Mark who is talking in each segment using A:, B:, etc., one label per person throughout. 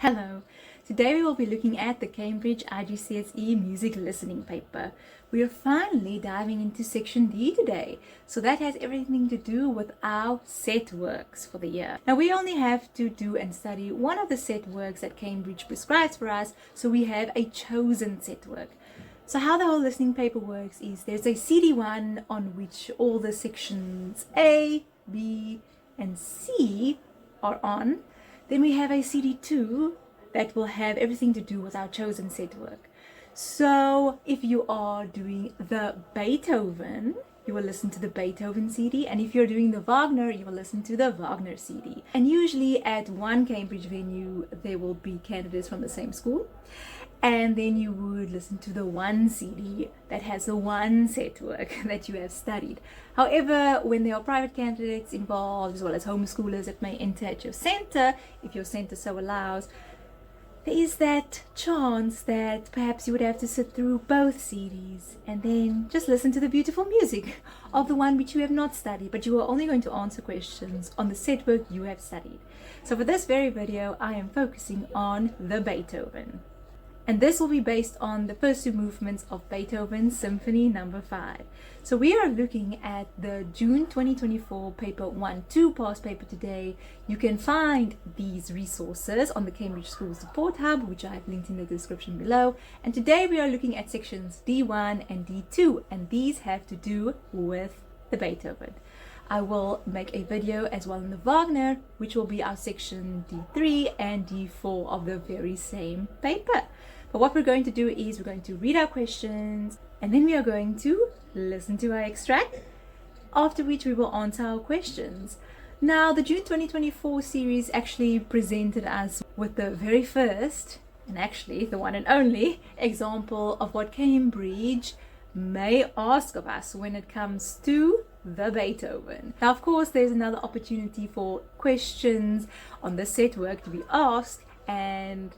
A: Hello! Today we will be looking at the Cambridge IGCSE music listening paper. We are finally diving into section D today. So that has everything to do with our set works for the year. Now we only have to do and study one of the set works that Cambridge prescribes for us, so we have a chosen set work. So how the whole listening paper works is there's a CD1 on which all the sections A, B and C are on. Then we have a CD2 that will have everything to do with our chosen set work. So if you are doing the Beethoven, you will listen to the Beethoven CD, and if you're doing the Wagner, you will listen to the Wagner CD. And usually at one Cambridge venue, there will be candidates from the same school. And then you would listen to the one CD that has the one set work that you have studied. However, when there are private candidates involved, as well as homeschoolers that may enter at your center, if your center so allows, there is that chance that perhaps you would have to sit through both CDs and then just listen to the beautiful music of the one which you have not studied, but you are only going to answer questions on the set work you have studied. So for this very video, I am focusing on the Beethoven. And this will be based on the first two movements of Beethoven's Symphony No. 5. So we are looking at the June 2024 paper 1-2 past paper today. You can find these resources on the Cambridge School Support Hub, which I have linked in the description below. And today we are looking at sections D1 and D2, and these have to do with the Beethoven. I will make a video as well in the Wagner, which will be our section D3 and D4 of the very same paper. But what we're going to do is we're going to read our questions and then we are going to listen to our extract, after which we will answer our questions. Now, the June 2024 series actually presented us with the very first, and actually the one and only, example of what Cambridge may ask of us when it comes to the Beethoven. Now, of course, there's another opportunity for questions on the set work to be asked, and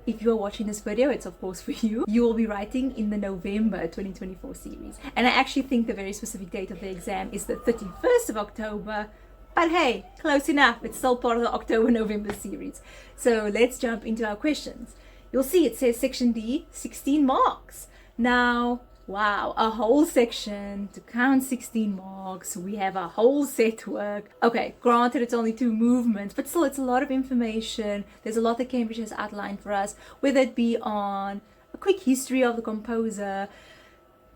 A: if you are watching this video, it's of course for you. You will be writing in the November 2024 series. And I actually think the very specific date of the exam is the 31st of October. But hey, close enough. It's still part of the October-November series. So let's jump into our questions. You'll see it says section D, 16 marks. Now, wow, a whole section to count 16 marks. We have a whole set work. Okay, granted it's only two movements, but still it's a lot of information. There's a lot that Cambridge has outlined for us, whether it be on a quick history of the composer,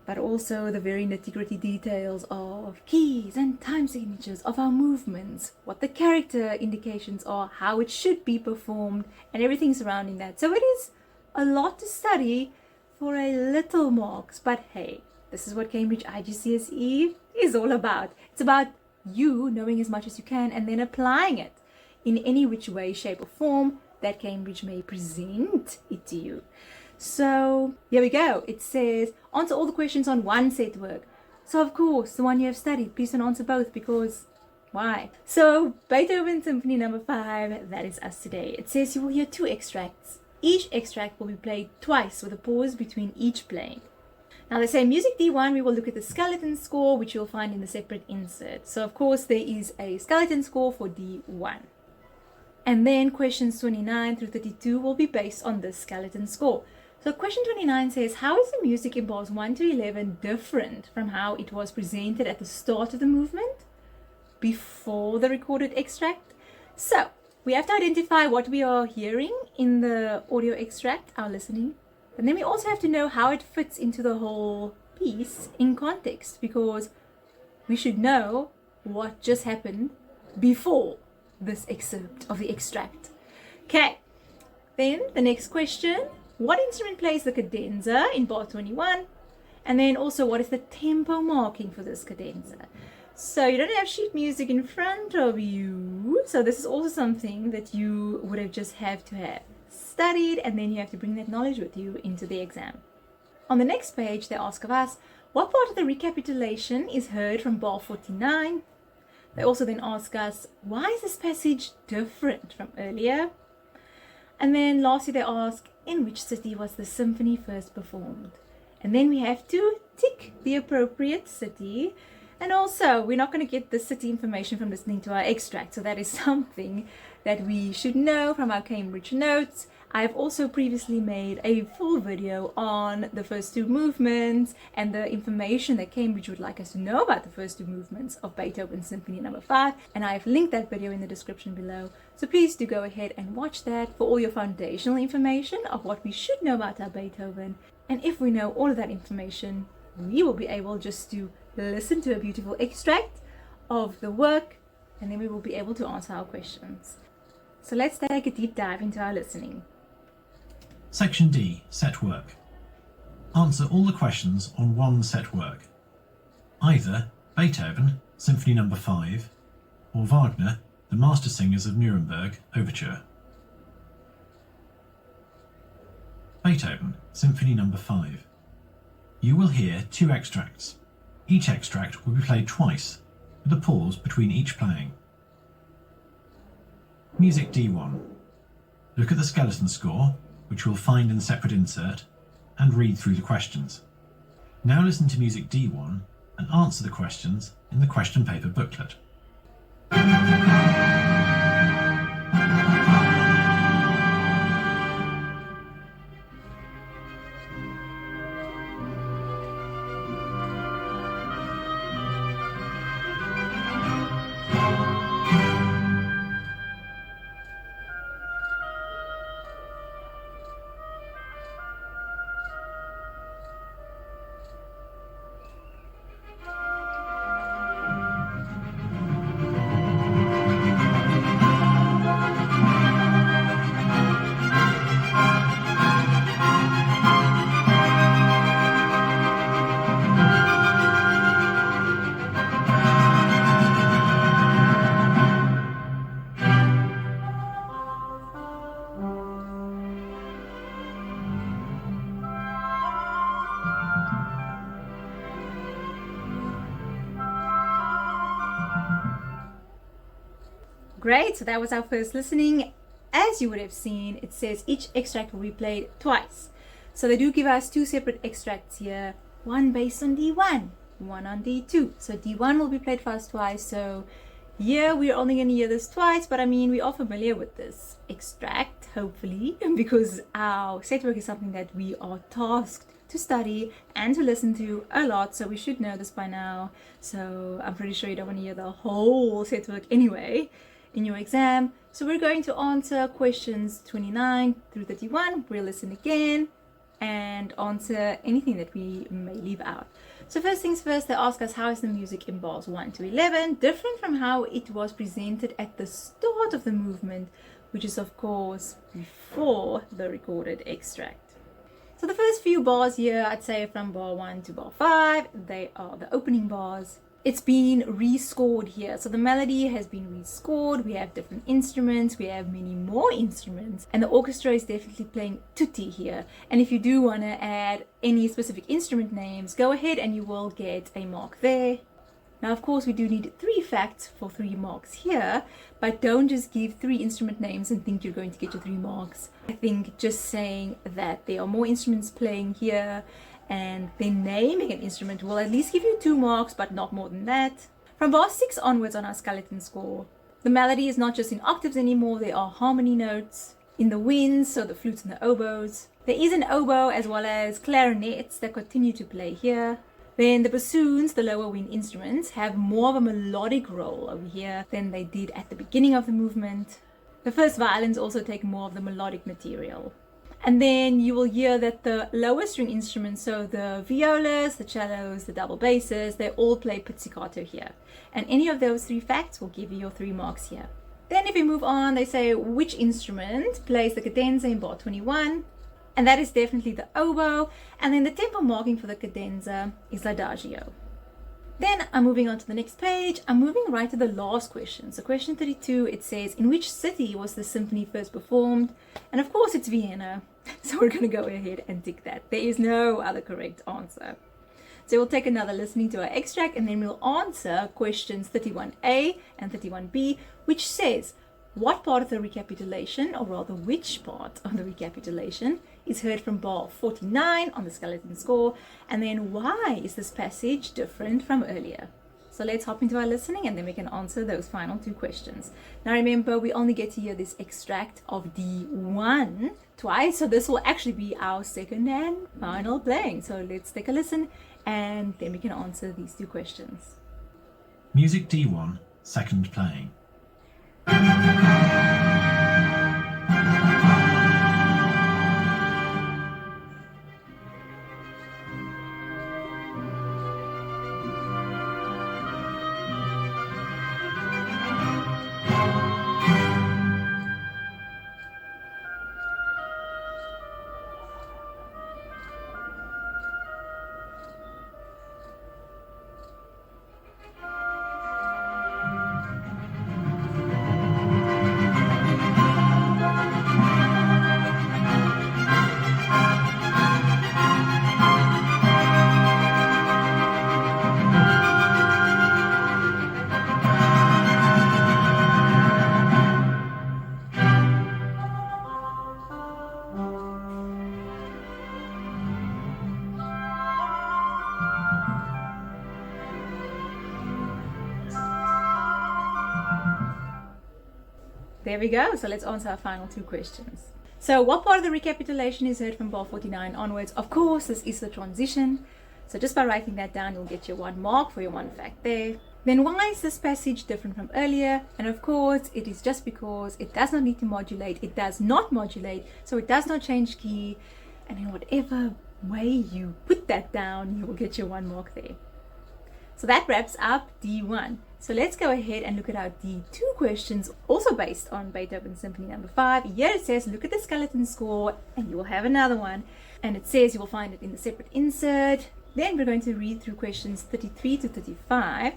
A: but also the very nitty-gritty details of keys and time signatures of our movements, what the character indications are, how it should be performed, and everything surrounding that. So it is a lot to study for a little marks, but hey, this is what Cambridge IGCSE is all about. It's about you knowing as much as you can and then applying it in any which way, shape or form that Cambridge may present it to you. So here we go. It says answer all the questions on one set work. So of course the one you have studied, please don't answer both, because why? So Beethoven Symphony No. 5, that is us today. It says you will hear two extracts. Each extract will be played twice with a pause between each playing. Now they say music D1, we will look at the skeleton score, which you'll find in the separate insert. So of course there is a skeleton score for D1. And then questions 29 through 32 will be based on this skeleton score. So question 29 says, how is the music in bars 1 to 11 different from how it was presented at the start of the movement before the recorded extract? So we have to identify what we are hearing in the audio extract, our listening. And then we also have to know how it fits into the whole piece in context, because we should know what just happened before this excerpt of the extract. Okay, then the next question, what instrument plays the cadenza in bar 21? And then also, what is the tempo marking for this cadenza? So you don't have sheet music in front of you. So this is also something that you would have just have to have studied, and then you have to bring that knowledge with you into the exam. On the next page, they ask of us, what part of the recapitulation is heard from bar 49? They also then ask us, why is this passage different from earlier? And then lastly, they ask, in which city was the symphony first performed? And then we have to tick the appropriate city. And also, we're not going to get the city information from listening to our extract, so that is something that we should know from our Cambridge notes. I've also previously made a full video on the first two movements and the information that Cambridge would like us to know about the first two movements of Beethoven's Symphony No. 5, and I've linked that video in the description below. So please do go ahead and watch that for all your foundational information of what we should know about our Beethoven. And if we know all of that information, we will be able just to listen to a beautiful extract of the work, and then we will be able to answer our questions. So let's take a deep dive into our listening.
B: Section D, set work. Answer all the questions on one set work. Either Beethoven, Symphony No. 5, or Wagner, The Master Singers of Nuremberg, Overture. Beethoven, Symphony No. 5. You will hear two extracts. Each extract will be played twice, with a pause between each playing. Music D1. Look at the skeleton score, which you will find in the separate insert, and read through the questions. Now listen to Music D1 and answer the questions in the question paper booklet.
A: Great, so that was our first listening. As you would have seen, it says each extract will be played twice. So they do give us two separate extracts here, one based on D1, one on D2. So D1 will be played first twice, so here we're only going to hear this twice, but I mean, we are familiar with this extract, hopefully, because our set work is something that we are tasked to study and to listen to a lot, so we should know this by now. So I'm pretty sure you don't want to hear the whole set work anyway in your exam. So we're going to answer questions 29 through 31. We'll listen again and answer anything that we may leave out. So first things first, they ask us, how is the music in bars 1 to 11 different from how it was presented at the start of the movement, which is of course before the recorded extract. So the first few bars here, I'd say from bar 1 to bar 5, they are the opening bars. It's been rescored here, so the melody has been rescored. We have different instruments, we have many more instruments, and the orchestra is definitely playing tutti here. And if you do want to add any specific instrument names, go ahead and you will get a mark there. Now of course we do need 3 facts for 3 marks here, but don't just give 3 instrument names and think you're going to get your 3 marks. I think just saying that there are more instruments playing here and then naming an instrument will at least give you 2 marks, but not more than that. From bar 6 onwards on our skeleton score, the melody is not just in octaves anymore, there are harmony notes in the winds, so the flutes and the oboes. There is an oboe as well as clarinets that continue to play here. Then the bassoons, the lower wind instruments, have more of a melodic role over here than they did at the beginning of the movement. The first violins also take more of the melodic material. And then you will hear that the lower string instruments, so the violas, the cellos, the double basses, they all play pizzicato here. And any of those 3 facts will give you your 3 marks here. Then if we move on, they say which instrument plays the cadenza in bar 21. And that is definitely the oboe. And then the tempo marking for the cadenza is l'adagio. Then I'm moving on to the next page. I'm moving right to the last question. So question 32, it says, in which city was the symphony first performed? And of course it's Vienna. So we're going to go ahead and tick that. There is no other correct answer. So we'll take another listening to our extract and then we'll answer questions 31A and 31B, which says, what part of the recapitulation, or rather which part of the recapitulation, is heard from bar 49 on the skeleton score, and then why is this passage different from earlier? So let's hop into our listening and then we can answer those final 2 questions. Now remember, we only get to hear this extract of D1 twice, so this will actually be our second and final playing. So let's take a listen and then we can answer these 2 questions.
B: Music D1, second playing.
A: There we go. So let's answer our final 2 questions. So what part of the recapitulation is heard from bar 49 onwards? Of course, this is the transition. So just by writing that down, you'll get your 1 mark for your 1 fact there. Then why is this passage different from earlier? And of course, it is just because it does not need to modulate. It does not modulate, so it does not change key. And in whatever way you put that down, you will get your 1 mark there. So that wraps up D1. So let's go ahead and look at our D2 questions, also based on Beethoven's Symphony number 5. Here it says, look at the skeleton score, and you will have another one. And it says you will find it in the separate insert. Then we're going to read through questions 33 to 35.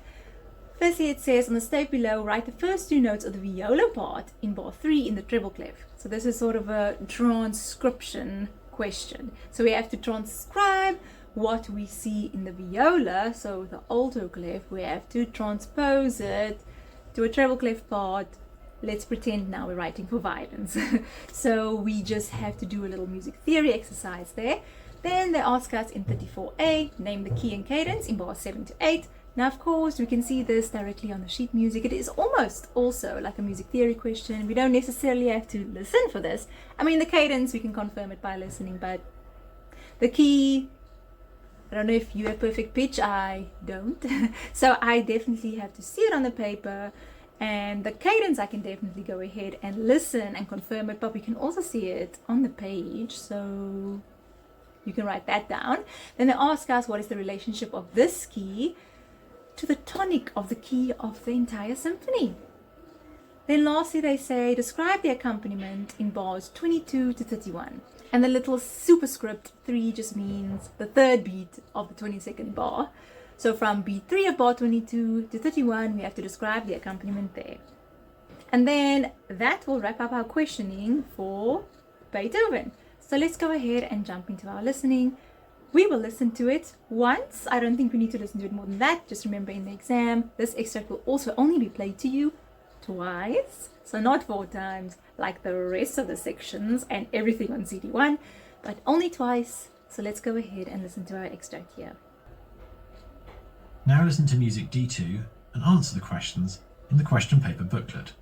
A: Firstly, it says, on the stave below, write the first 2 notes of the viola part in bar 3 in the treble clef. So this is sort of a transcription question. So we have to transcribe what we see in the viola, so the alto clef, we have to transpose it to a treble clef part. Let's pretend now we're writing for violins. So we just have to do a little music theory exercise there. Then they ask us in 34A, name the key and cadence in bars 7 to 8. Now of course we can see this directly on the sheet music. It is almost also like a music theory question. We don't necessarily have to listen for this. I mean, the cadence, we can confirm it by listening, but the key, I don't know if you have perfect pitch, I don't. So I definitely have to see it on the paper, and the cadence I can definitely go ahead and listen and confirm it, but we can also see it on the page, so you can write that down. Then they ask us what is the relationship of this key to the tonic of the key of the entire symphony. Then lastly they say describe the accompaniment in bars 22 to 31. And the little superscript 3 just means the 3rd beat of the 22nd bar. So from beat 3 of bar 22 to 31, we have to describe the accompaniment there. And then that will wrap up our questioning for Beethoven. So let's go ahead and jump into our listening. We will listen to it once. I don't think we need to listen to it more than that. Just remember in the exam, this extract will also only be played to you twice. So not 4 times like the rest of the sections and everything on CD1, but only twice. So let's go ahead and listen to our extract here.
B: Now listen to music D2 and answer the questions in the question paper booklet.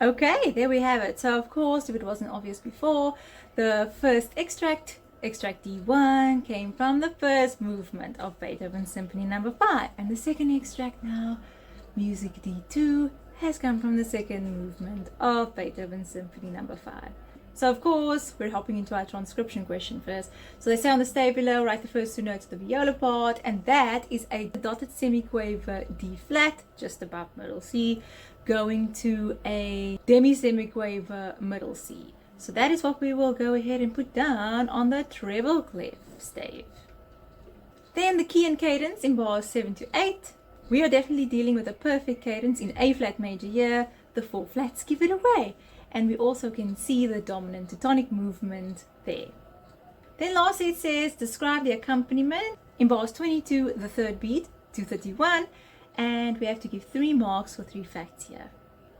A: Okay, there we have it. So of course, if it wasn't obvious before, the first extract D1, came from the first movement of Beethoven's Symphony No. 5, and the second extract now, music D2, has come from the second movement of Beethoven's Symphony No. 5. So of course, we're hopping into our transcription question first. So they say on the stave below, write the first two notes of the viola part, and that is a dotted semiquaver D flat, just above middle C, going to a demi-semiquaver middle C. So that is what we will go ahead and put down on the treble clef stave. Then the key and cadence in bars 7 to 8. We are definitely dealing with a perfect cadence in A flat major here. The 4 flats give it away. And we also can see the dominant to tonic movement there. Then lastly it says, describe the accompaniment. In bars 22, the third beat, 231. And we have to give 3 marks for 3 facts here.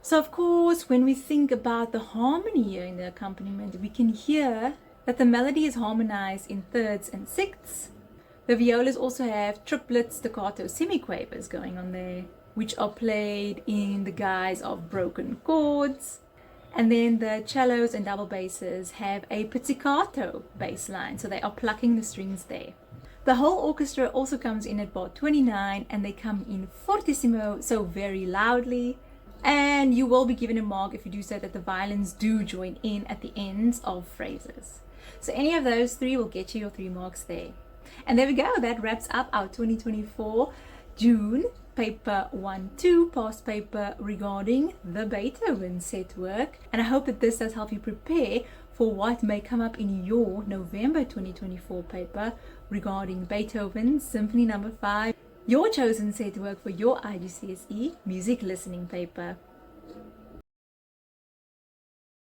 A: So of course, when we think about the harmony here in the accompaniment, we can hear that the melody is harmonized in thirds and sixths. The violas also have triplet staccato semiquavers going on there, which are played in the guise of broken chords. And then the cellos and double basses have a pizzicato bass line, so they are plucking the strings there. The whole orchestra also comes in at bar 29, and they come in fortissimo, so very loudly. And you will be given a mark if you do say that the violins do join in at the ends of phrases. So any of those 3 will get you your 3 marks there. And there we go, that wraps up our 2024 June paper 1-2 past paper regarding the Beethoven set work. And I hope that this does help you prepare for what may come up in your November 2024 paper regarding Beethoven's Symphony No. 5. Your chosen set work for your IGCSE music listening paper.